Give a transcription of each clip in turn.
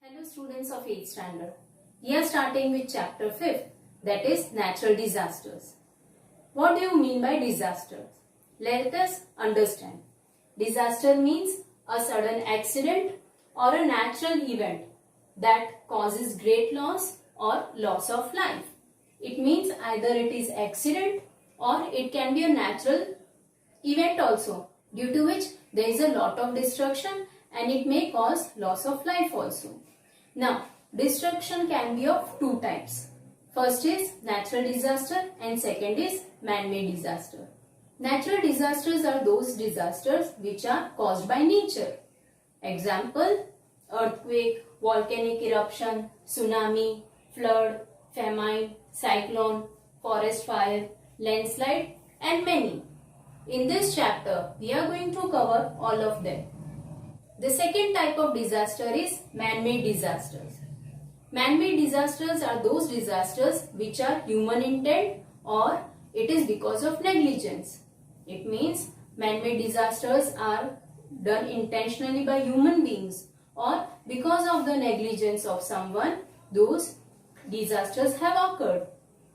Hello students of 8th standard. We are starting with chapter 5th, that is natural disasters. What do you mean by disasters? Let us understand. Disaster means a sudden accident or a natural event that causes great loss or loss of life. It means either it is accident or it can be a natural event also, due to which there is a lot of destruction and it may cause loss of life also. Now, destruction can be of two types. First is natural disaster and second is man-made disaster. Natural disasters are those disasters which are caused by nature. Example, earthquake, volcanic eruption, tsunami, flood, famine, cyclone, forest fire, landslide and many. In this chapter, we are going to cover all of them. The second type of disaster is man-made disasters. Man-made disasters are those disasters which are human intent or it is because of negligence. It means man-made disasters are done intentionally by human beings or because of the negligence of someone, those disasters have occurred.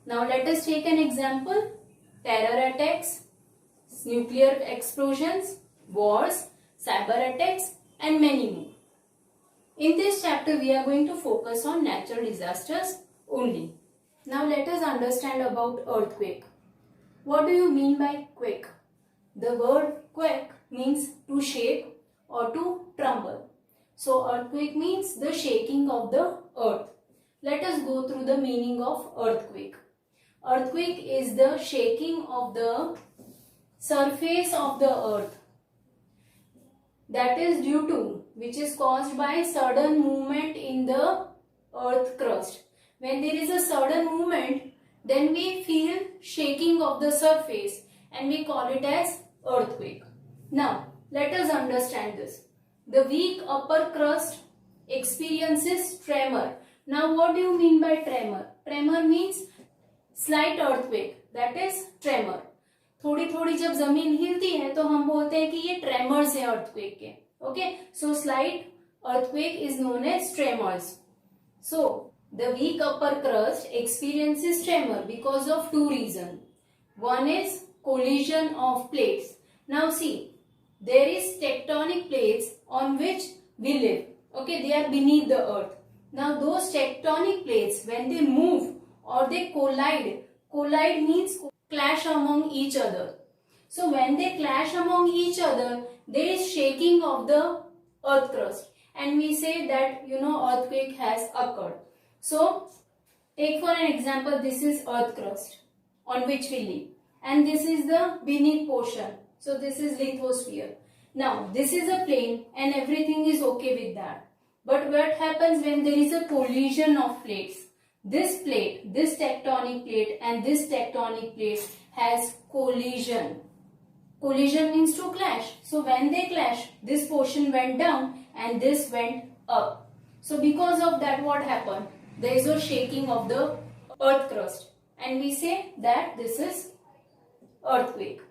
Now let us take an example. Terror attacks, nuclear explosions, wars, cyber attacks and many more. In this chapter, we are going to focus on natural disasters only. Now let us understand about earthquake. What do you mean by quake? The word quake means to shake or to tremble. So earthquake means the shaking of the earth. Let us go through the meaning of earthquake. Earthquake is the shaking of the surface of the earth, that is due to, which is caused by sudden movement in the earth crust. When there is a sudden movement, then we feel shaking of the surface and we call it as earthquake. Now, let us understand this. The weak upper crust experiences tremor. Now, what do you mean by tremor? Tremor means slight earthquake, that is tremor. थोड़ी थोड़ी जब जमीन हिलती है तो हम बोलते हैं कि ये ट्रेमर्स है अर्थक्वेक के. Okay, so slight earthquake is known as tremors. So the weak upper crust experiences tremor because of two reason. One is collision of plates. Now see, there is tectonic plates on which we live. Okay, they are beneath the earth. Now those tectonic plates, when they move or they collide means clash among each other. So when they clash among each other, there is shaking of the earth crust and we say that earthquake has occurred. So take for an example, this is earth crust on which we live and this is the beneath portion. So this is lithosphere. Now this is a plane and everything is okay with that. But what happens when there is a collision of plates? This plate, this tectonic plate and this tectonic plate has collision. Collision means to clash. So when they clash, this portion went down and this went up. So because of that, what happened? There is a shaking of the earth crust and we say that this is earthquake.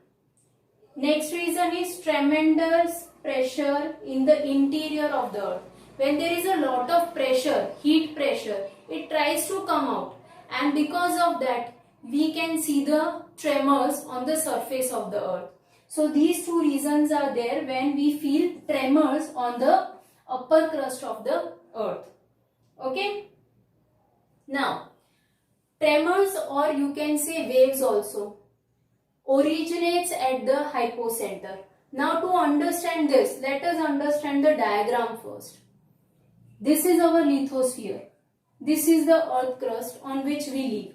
Next reason is tremendous pressure in the interior of the earth. When there is a lot of pressure, heat pressure, it tries to come out and because of that we can see the tremors on the surface of the earth. So these two reasons are there when we feel tremors on the upper crust of the earth. Okay. Now tremors, or you can say waves also, originates at the hypocenter. Now to understand this, let us understand the diagram first. This is our lithosphere. This is the earth crust on which we live,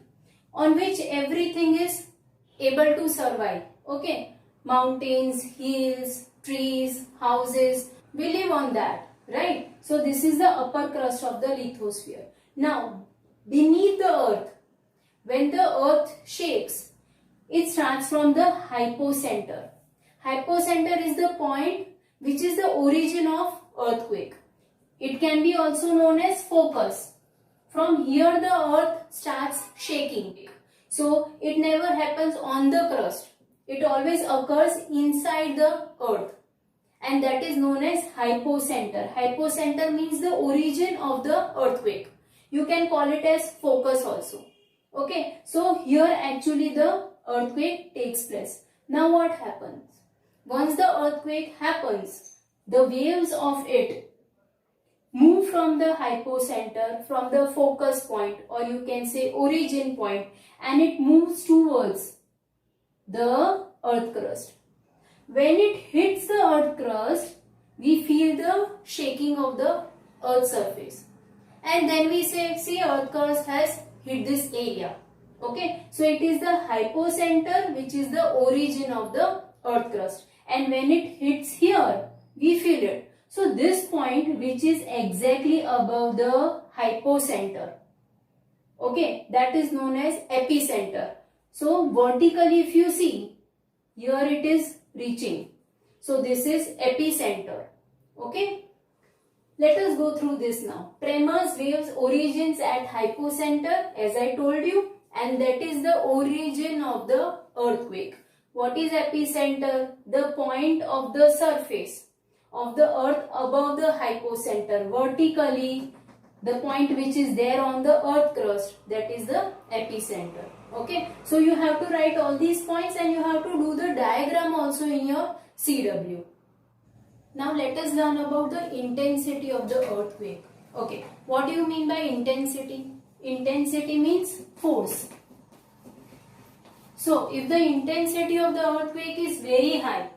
on which everything is able to survive. Okay, mountains, hills, trees, houses, we live on that, right? So this is the upper crust of the lithosphere. Now beneath the earth, when the earth shakes, it starts from the hypocenter. Hypocenter is the point which is the origin of earthquake. It can be also known as focus. From here the earth starts shaking. So it never happens on the crust. It always occurs inside the earth. and that is known as hypocenter. Hypocenter means the origin of the earthquake. You can call it as focus also. Okay, so here actually the earthquake takes place. Now what happens? Once the earthquake happens, the waves of it move from the hypocenter, from the focus point, or you can say origin point, and it moves towards the earth crust. When it hits the earth crust, we feel the shaking of the earth surface. And then we say, see, earth crust has hit this area. Okay, so it is the hypocenter which is the origin of the earth crust. And when it hits here, we feel it. So this point which is exactly above the hypocenter, okay, that is known as epicenter. So vertically if you see, here it is reaching. So this is epicenter. Okay. Let us go through this now. Tremors waves origins at hypocenter, as I told you, and that is the origin of the earthquake. What is epicenter? The point of the surface of the earth above the hypocenter. Vertically, the point which is there on the earth crust, that is the epicenter. Okay, so you have to write all these points and you have to do the diagram also in your CW. Now let us learn about the intensity of the earthquake. Okay, what do you mean by intensity? Intensity means force. So if the intensity of the earthquake is very high,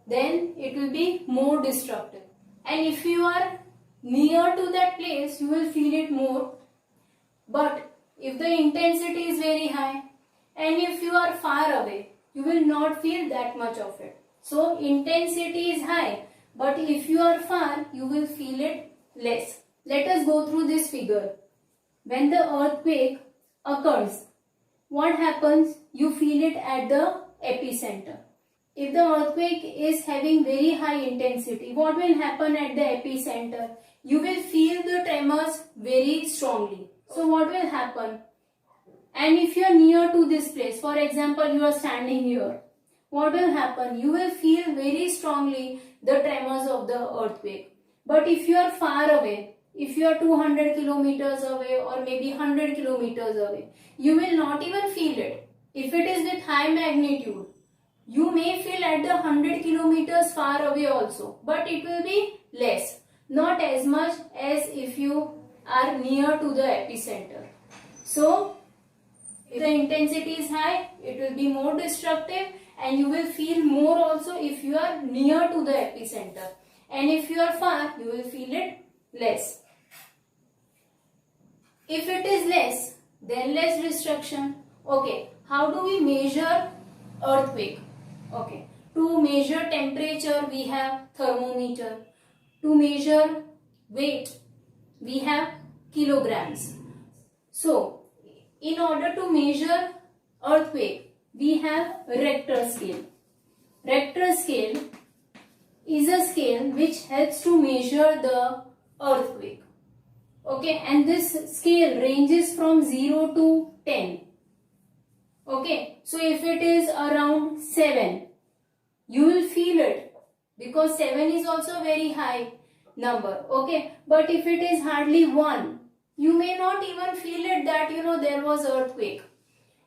then it will be more destructive. And if you are near to that place, you will feel it more. But if the intensity is very high and if you are far away, you will not feel that much of it. So intensity is high, but if you are far, you will feel it less. Let us go through this figure. When the earthquake occurs, what happens? You feel it at the epicenter. If the earthquake is having very high intensity, what will happen at the epicenter? You will feel the tremors very strongly. So what will happen? And if you are near to this place, for example, you are standing here, what will happen? You will feel very strongly the tremors of the earthquake. But if you are far away, if you are 200 kilometers away or maybe 100 kilometers away, you will not even feel it. If it is with high magnitude, you may feel at the 100 kilometers far away also, but it will be less, not as much as if you are near to the epicenter. So, if the intensity is high, it will be more destructive and you will feel more also if you are near to the epicenter. And if you are far, you will feel it less. If it is less, then less destruction. Okay, how do we measure earthquake? Okay, to measure temperature, we have thermometer. To measure weight, we have kilograms. So, in order to measure earthquake, we have Richter scale. Richter scale is a scale which helps to measure the earthquake. Okay, and this scale ranges from 0 to 10. Okay, so if it is around 7, you will feel it because 7 is also a very high number. Okay, but if it is hardly 1, you may not even feel it that there was earthquake.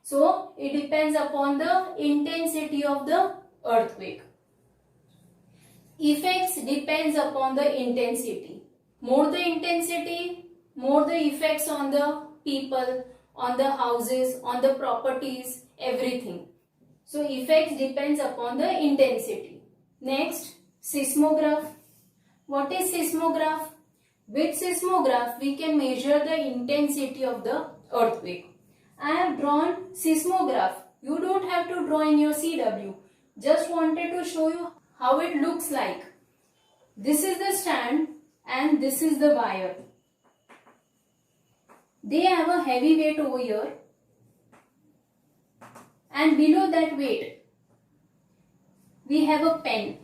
So it depends upon the intensity of the earthquake. Effects depends upon the intensity. More the intensity, more the effects on the people, on the houses, on the properties, everything. So effects depends upon the intensity. Next, seismograph. What is seismograph? With seismograph, we can measure the intensity of the earthquake. I have drawn seismograph. You don't have to draw in your CW. Just wanted to show you how it looks like. This is the stand and this is the wire. They have a heavy weight over here. And below that weight, we have a pen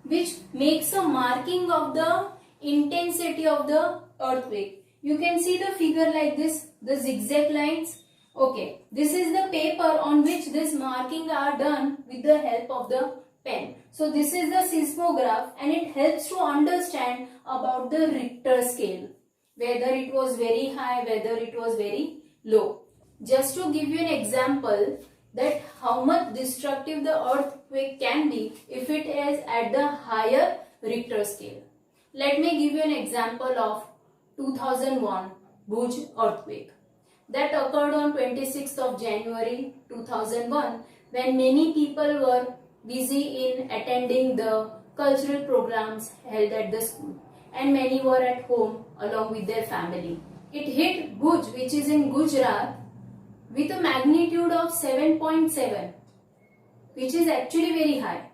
which makes a marking of the intensity of the earthquake. You can see the figure like this, the zigzag lines. Okay, this is the paper on which this marking are done with the help of the pen. So this is the seismograph and it helps to understand about the Richter scale, whether it was very high, whether it was very low. Just to give you an example that how much destructive the earthquake can be if it is at the higher Richter scale. Let me give you an example of 2001 Bhuj earthquake that occurred on 26th of January 2001 when many people were busy in attending the cultural programs held at the school and many were at home along with their family. It hit Bhuj, which is in Gujarat, with a magnitude of 7.7, which is actually very high.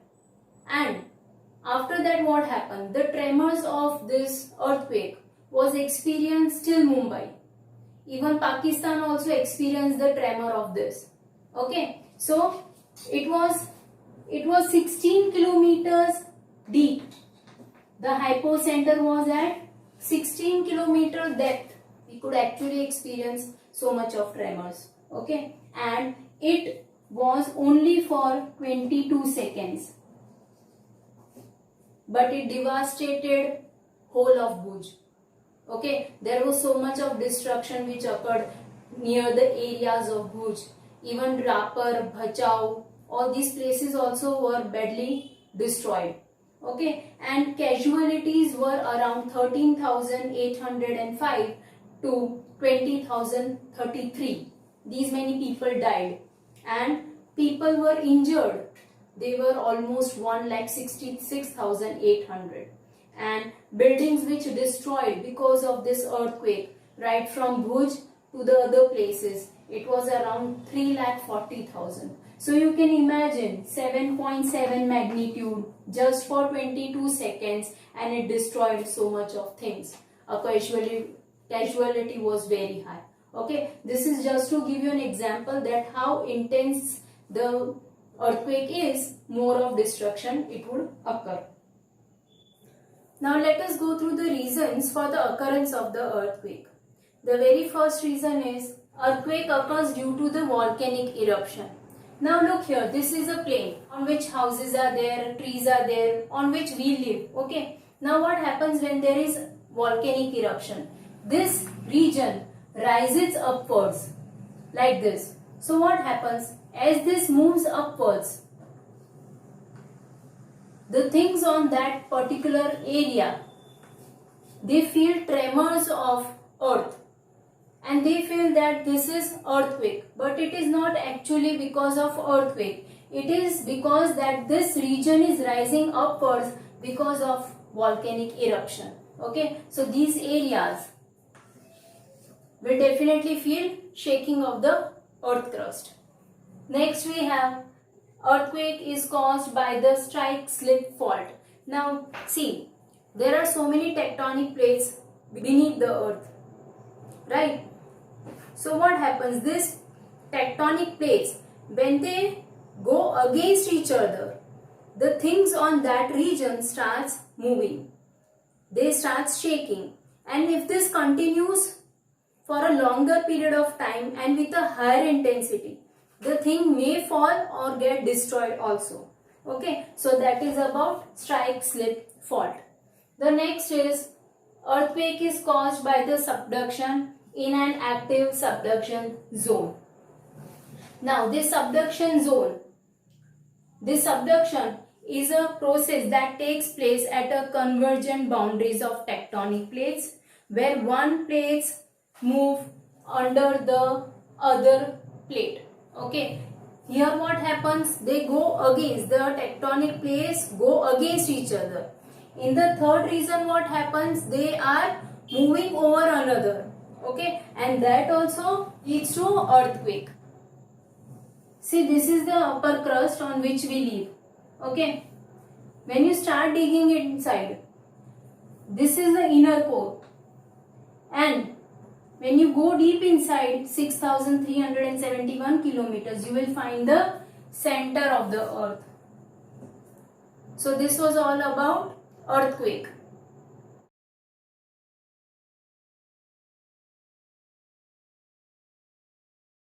And after that, what happened? The tremors of this earthquake was experienced till Mumbai. Even Pakistan also experienced the tremor of this. Okay, so it was 16 kilometers deep. The hypocenter was at 16 kilometer depth. We could actually experience so much of tremors. Okay, and it was only for 22 seconds. But it devastated whole of Bhuj. Okay, there was so much of destruction which occurred near the areas of Bhuj. Even Rapar, Bhachau, all these places also were badly destroyed. Okay, and casualties were around 13,805 to 20,033. These many people died and people were injured. They were almost 1,66,800. And buildings which destroyed because of this earthquake, right from Bhuj to the other places, it was around 3,40,000. So you can imagine 7.7 magnitude just for 22 seconds and it destroyed so much of things. A casualty was very high. Okay, this is just to give you an example that how intense the earthquake is, more of destruction it would occur. Now let us go through the reasons for the occurrence of the earthquake. The very first reason is earthquake occurs due to the volcanic eruption. Now look here, this is a plain on which houses are there, trees are there, on which we live. Okay. Now what happens when there is volcanic eruption? This region rises upwards like this. So what happens? As this moves upwards, the things on that particular area, they feel tremors of earth and they feel that this is earthquake, but it is not actually because of earthquake. It is because that this region is rising upwards because of volcanic eruption. Okay, so these areas will definitely feel shaking of the earth crust. Next we have earthquake is caused by the strike-slip fault. Now see, there are so many tectonic plates beneath the earth, right? So what happens? This tectonic plates, when they go against each other, the things on that region starts moving. They start shaking, and if this continues for a longer period of time and with a higher intensity, the thing may fall or get destroyed also. Okay, so that is about strike-slip fault. The next is earthquake is caused by the subduction in an active subduction zone. Now this subduction is a process that takes place at a convergent boundaries of tectonic plates where one plates move under the other plate. Okay, here what happens? They go against, the tectonic plates go against each other. In the third reason what happens? They are moving over another. Okay, and that also leads to earthquake. See, this is the upper crust on which we live. Okay, when you start digging inside, this is the inner core, and when you go deep inside 6,371 kilometers, you will find the center of the earth. So this was all about earthquake.